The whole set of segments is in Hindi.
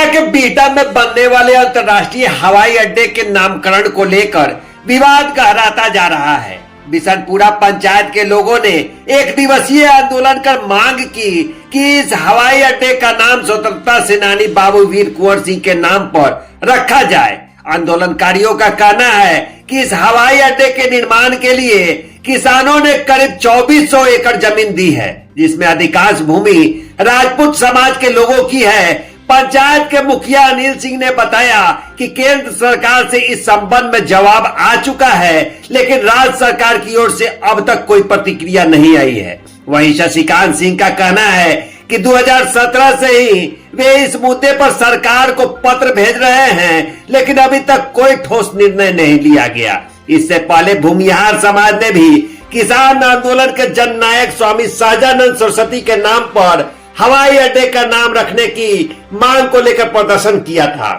पूर्णिया के बिहटा में बनने वाले अंतर्राष्ट्रीय हवाई अड्डे के नामकरण को लेकर विवाद गहराता जा रहा है। बिशनपुरा पंचायत के लोगों ने एक दिवसीय आंदोलन कर मांग की कि इस हवाई अड्डे का नाम स्वतंत्रता सेनानी बाबू वीर कुंवर सिंह के नाम पर रखा जाए। आंदोलनकारियों का कहना है कि इस हवाई अड्डे के निर्माण के लिए किसानों ने करीब 2400 एकड़ जमीन दी है, जिसमें अधिकांश भूमि राजपूत समाज के लोगों की है। पंचायत के मुखिया अनिल सिंह ने बताया कि केंद्र सरकार से इस संबंध में जवाब आ चुका है, लेकिन राज्य सरकार की ओर से अब तक कोई प्रतिक्रिया नहीं आई है। वहीं शशिकांत सिंह का कहना है कि 2017 से ही वे इस मुद्दे पर सरकार को पत्र भेज रहे हैं, लेकिन अभी तक कोई ठोस निर्णय नहीं लिया गया। इससे पहले भूमिहार समाज ने भी किसान आंदोलन के जननायक स्वामी सहजानंद सरस्वती के नाम पर हवाई अड्डे का नाम रखने की मांग को लेकर प्रदर्शन किया था।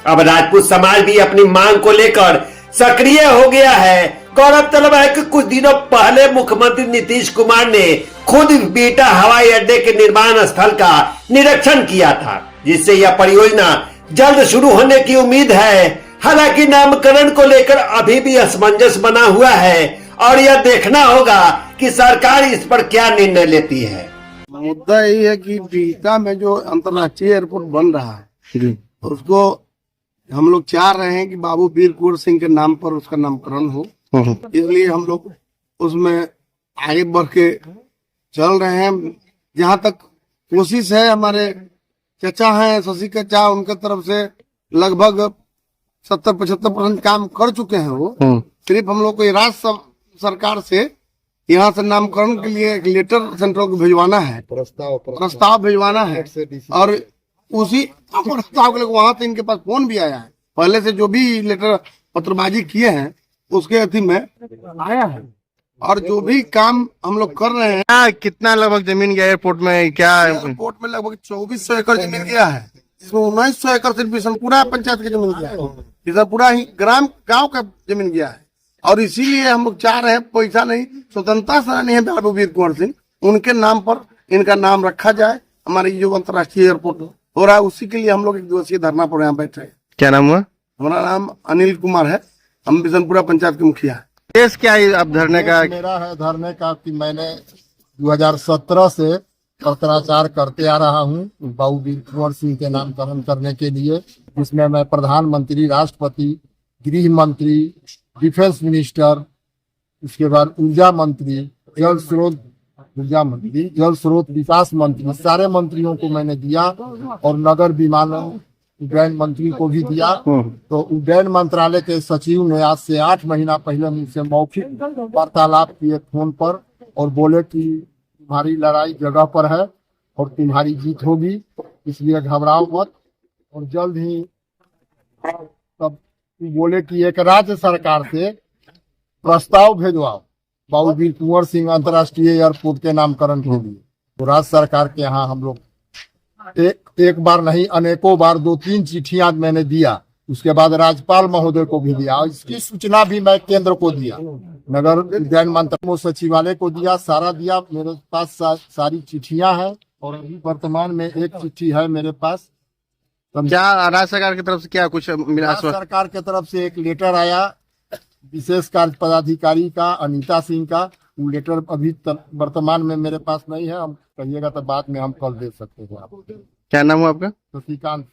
अब राजपूत समाज भी अपनी मांग को लेकर सक्रिय हो गया है। गौरतलब है कि कुछ दिनों पहले मुख्यमंत्री नीतीश कुमार ने खुद बिहटा हवाई अड्डे के निर्माण स्थल का निरीक्षण किया था, जिससे यह परियोजना जल्द शुरू होने की उम्मीद है। हालांकि नामकरण को लेकर अभी भी असमंजस बना हुआ है और यह देखना होगा कि सरकार इस पर क्या निर्णय लेती है। मुद्दा यही है कि बिहटा में जो अंतर्राष्ट्रीय एयरपोर्ट बन रहा है उसको हम लोग चाह रहे हैं कि बाबू वीर कुंवर सिंह के नाम पर उसका नामकरण हो। इसलिए हम लोग उसमें आगे बढ़ के चल रहे हैं। जहाँ तक कोशिश है, हमारे चचा हैं शशि चचा, उनके तरफ से लगभग 70-75% काम कर चुके हैं। वो सिर्फ हम लोग को राज्य सरकार से यहाँ से नामकरण के लिए एक लेटर सेंट्रल को भिजवाना है, प्रस्ताव भिजवाना है। और उसी प्रस्ताव के लिए वहां से इनके पास फोन भी आया है। पहले से जो भी लेटर पत्रबाजी किए हैं उसके अथी में आया है। और जो भी काम हम लोग कर रहे हैं। कितना लगभग जमीन गया एयरपोर्ट में? क्या एयरपोर्ट में लगभग 2400 एकड़ जमीन गया है। इसमें 1900 एकड़ सिर्फ बिशनपुरा पंचायत की जमीन गया है। बिशनपुरा ही गाँव का जमीन गया है। और इसीलिए हम लोग चाह रहे हैं, पैसा नहीं, स्वतंत्रता सेनानी है बाबू वीर कुंवर सिंह, उनके नाम पर इनका नाम रखा जाए। हमारे जो अंतर्राष्ट्रीय एयरपोर्ट हो रहा है उसी के लिए हम लोग एक दिवसीय धरना पर यहाँ बैठे हैं। क्या नाम हुआ? हमारा नाम अनिल कुमार है, हम बिशनपुरा पंचायत के मुखिया है। केस क्या है अब धरने का? मेरा है धरने का कि मैंने 2017 से पत्राचार करते आ रहा हूँ बाबू वीर कुंवर सिंह के नामकरण करने के लिए, जिसमें मैं प्रधानमंत्री, राष्ट्रपति, गृह मंत्री, डिफेंस मिनिस्टर, उसके बाद ऊर्जा मंत्री, जल स्रोत विकास मंत्री, सारे मंत्रियों को मैंने दिया और नगर विमानन उड्डयन मंत्री को भी दिया। तो उड्डयन मंत्रालय के सचिव ने आज से 8 महीना पहले मुझसे मौखिक वार्तालाप किए फोन पर और बोले कि तुम्हारी लड़ाई जगह पर है और तुम्हारी जीत होगी, इसलिए घबराओ मत। और जल्द ही तब बोले कि एक राज्य सरकार से प्रस्ताव भेजवाओ बाबू वीर कुंवर सिंह अंतर्राष्ट्रीय एयरपोर्ट के नामकरण के लिए। तो राज्य सरकार के यहाँ हम लोग एक बार नहीं अनेकों बार 2-3 चिट्ठियां मैंने दिया। उसके बाद राज्यपाल महोदय को भी दिया। इसकी सूचना भी मैं केंद्र को दिया, नगर उड्डयन मंत्रालय सचिवालय को दिया, सारा दिया। मेरे पास सारी चिट्ठियां हैं और अभी वर्तमान में एक चिट्ठी है मेरे पास। क्या राज्य सरकार की तरफ से क्या कुछ मिला? राज्य सरकार की तरफ से एक लेटर आया विशेष कार्य पदाधिकारी का, अनीता सिंह का। वो लेटर अभी वर्तमान में मेरे पास नहीं है। हम कहिएगा तो बाद में हम कल दे सकते हैं। क्या नाम हुआ आपका? शशिकांत।